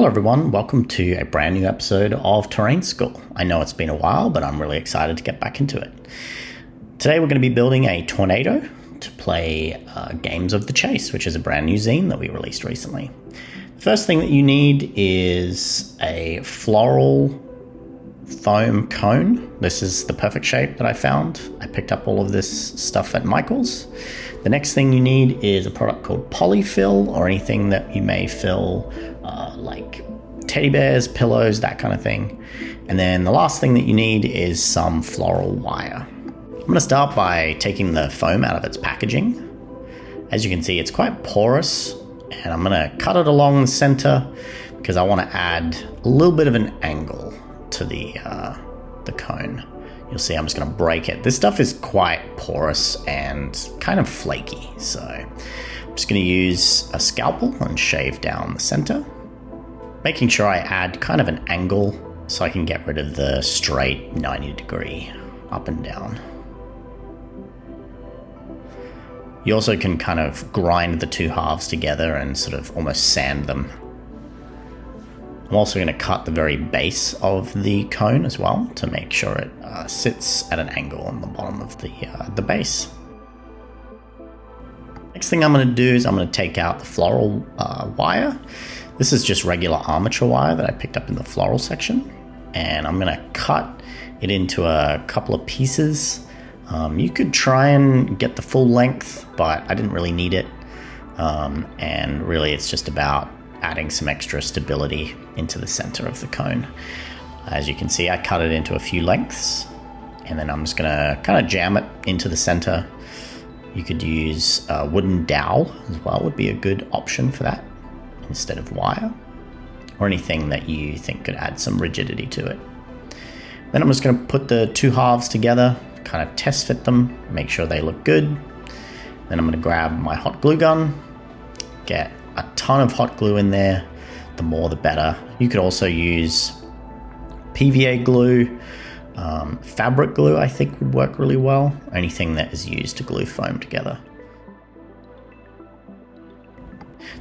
Hello everyone, welcome to a brand new episode of Terrain School. I know it's been a while, but I'm really excited to get back into it. Today we're going to be building a tornado to play Games of the Chase, which is a brand new zine that we released recently. The first thing that you need is a floral foam cone. This is the perfect shape that I found. I picked up all of this stuff at Michael's. The next thing you need is a product called polyfill, or anything that you may fill like teddy bears, pillows, that kind of thing. And then the last thing that you need is some floral wire. I'm going to start by taking the foam out of its packaging. As you can see, it's quite porous, and I'm going to cut it along the center because I want to add a little bit of an angle to the cone. You'll see I'm just going to break it. This stuff is quite porous and kind of flaky, so I'm just going to use a scalpel and shave down the center, making sure I add kind of an angle so I can get rid of the straight 90-degree up and down. You also can kind of grind the two halves together and sort of almost sand them. I'm also going to cut the very base of the cone as well to make sure it sits at an angle on the bottom of the base. Next thing I'm going to do is I'm going to take out the floral wire. This is just regular armature wire that I picked up in the floral section, and I'm going to cut it into a couple of pieces. You could try and get the full length, but I didn't really need it, and really it's just about adding some extra stability into the center of the cone. As you can see, I cut it into a few lengths, and then I'm just gonna kind of jam it into the center. You could use a wooden dowel as well, would be a good option for that instead of wire, or anything that you think could add some rigidity to it. Then I'm just gonna put the two halves together, kind of test fit them, make sure they look good. Then I'm gonna grab my hot glue gun, get a ton of hot glue in there, the more the better. You could also use PVA glue, fabric glue I think would work really well, anything that is used to glue foam together.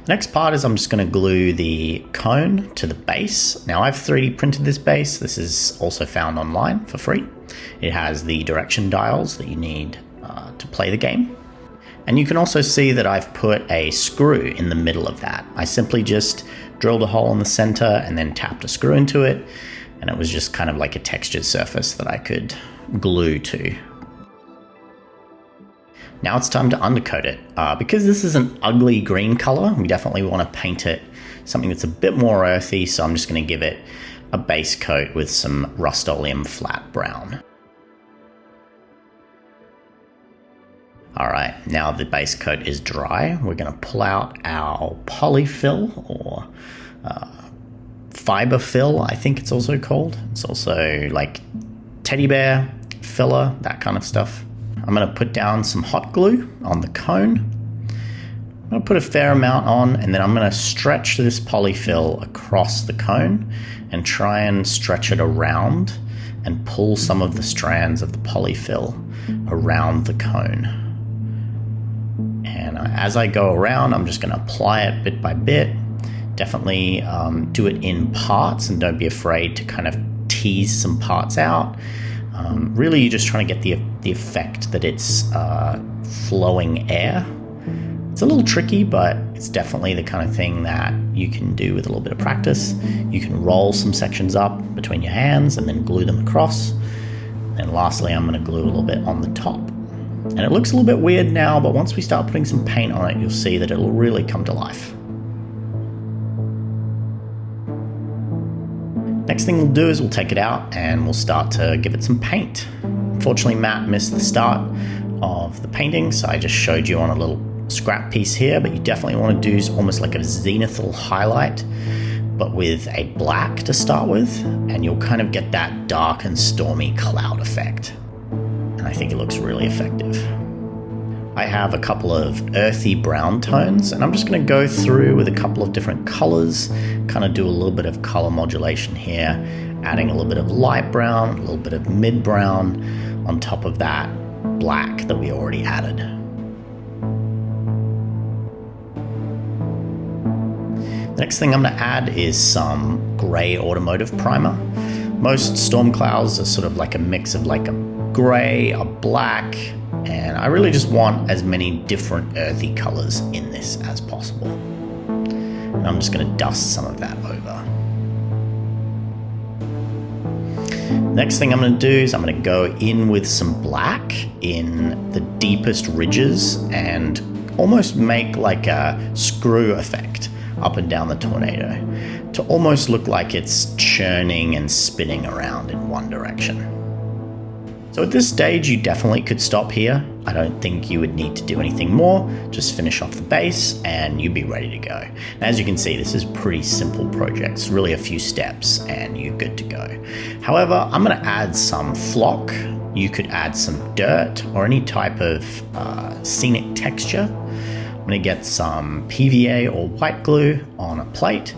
The next part is I'm just going to glue the cone to the base. Now I've 3D printed this base. This is also found online for free. It has the direction dials that you need to play the game. And you can also see that I've put a screw in the middle of that. I simply just drilled a hole in the center and then tapped a screw into it, and it was just kind of like a textured surface that I could glue to. Now it's time to undercoat it. Because this is an ugly green color, we definitely want to paint it something that's a bit more earthy, so I'm just going to give it a base coat with some Rust-Oleum flat brown. Alright, now the base coat is dry, we're going to pull out our polyfill, or fiber fill, I think it's also called. It's also like teddy bear, filler, that kind of stuff. I'm going to put down some hot glue on the cone. I'm going to put a fair amount on, and then I'm going to stretch this polyfill across the cone and try and stretch it around and pull some of the strands of the polyfill around the cone. And as I go around, I'm just going to apply it bit by bit. Definitely do it in parts, and don't be afraid to kind of tease some parts out. Really, you're just trying to get the effect that it's flowing air. It's a little tricky, but it's definitely the kind of thing that you can do with a little bit of practice. You can roll some sections up between your hands and then glue them across. And lastly, I'm going to glue a little bit on the top. And it looks a little bit weird now, but once we start putting some paint on it, you'll see that it'll really come to life. Next thing we'll do is we'll take it out and we'll start to give it some paint. Unfortunately, Matt missed the start of the painting, so I just showed you on a little scrap piece here, but you definitely want to do almost like a zenithal highlight, but with a black to start with, and you'll kind of get that dark and stormy cloud effect. And I think it looks really effective. I have a couple of earthy brown tones, and I'm just going to go through with a couple of different colors, kind of do a little bit of color modulation here, adding a little bit of light brown, a little bit of mid brown on top of that black that we already added. Next thing I'm going to add is some grey automotive primer. Most storm clouds are sort of like a mix of like a grey, a black, and I really just want as many different earthy colours in this as possible. And I'm just going to dust some of that over. Next thing I'm going to do is I'm going to go in with some black in the deepest ridges and almost make like a screw effect up and down the tornado to almost look like it's churning and spinning around in one direction. So at this stage, you definitely could stop here. I don't think you would need to do anything more. Just finish off the base and you'd be ready to go. And as you can see, this is a pretty simple project. It's really a few steps and you're good to go. However, I'm going to add some flock. You could add some dirt or any type of scenic texture. I'm going to get some PVA or white glue on a plate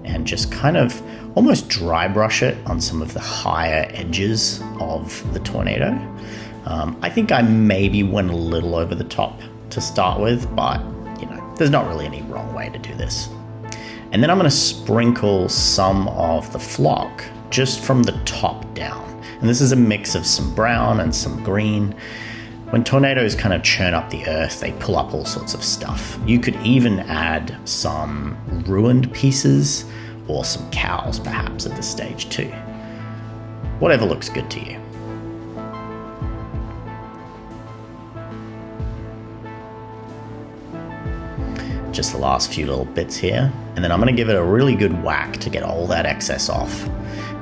and just kind of almost dry brush it on some of the higher edges of the tornado. I think I maybe went a little over the top to start with, but you know, there's not really any wrong way to do this. And then I'm going to sprinkle some of the flock just from the top down. And this is a mix of some brown and some green. When tornadoes kind of churn up the earth, they pull up all sorts of stuff. You could even add some ruined pieces or some cows perhaps at this stage too. Whatever looks good to you. Just the last few little bits here. And then I'm going to give it a really good whack to get all that excess off.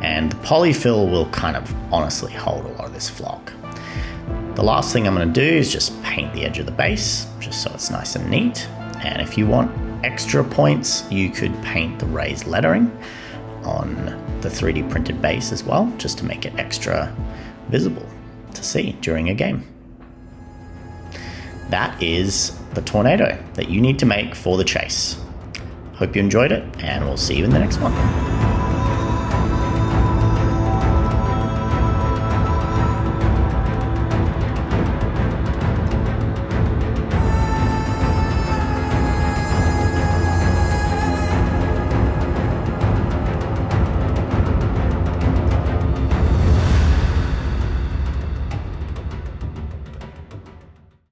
And the polyfill will kind of honestly hold a lot of this flock. The last thing I'm going to do is just paint the edge of the base, just so it's nice and neat. And if you want extra points, you could paint the raised lettering on the 3D printed base as well, just to make it extra visible to see during a game. That is the tornado that you need to make for the chase. Hope you enjoyed it, and we'll see you in the next one.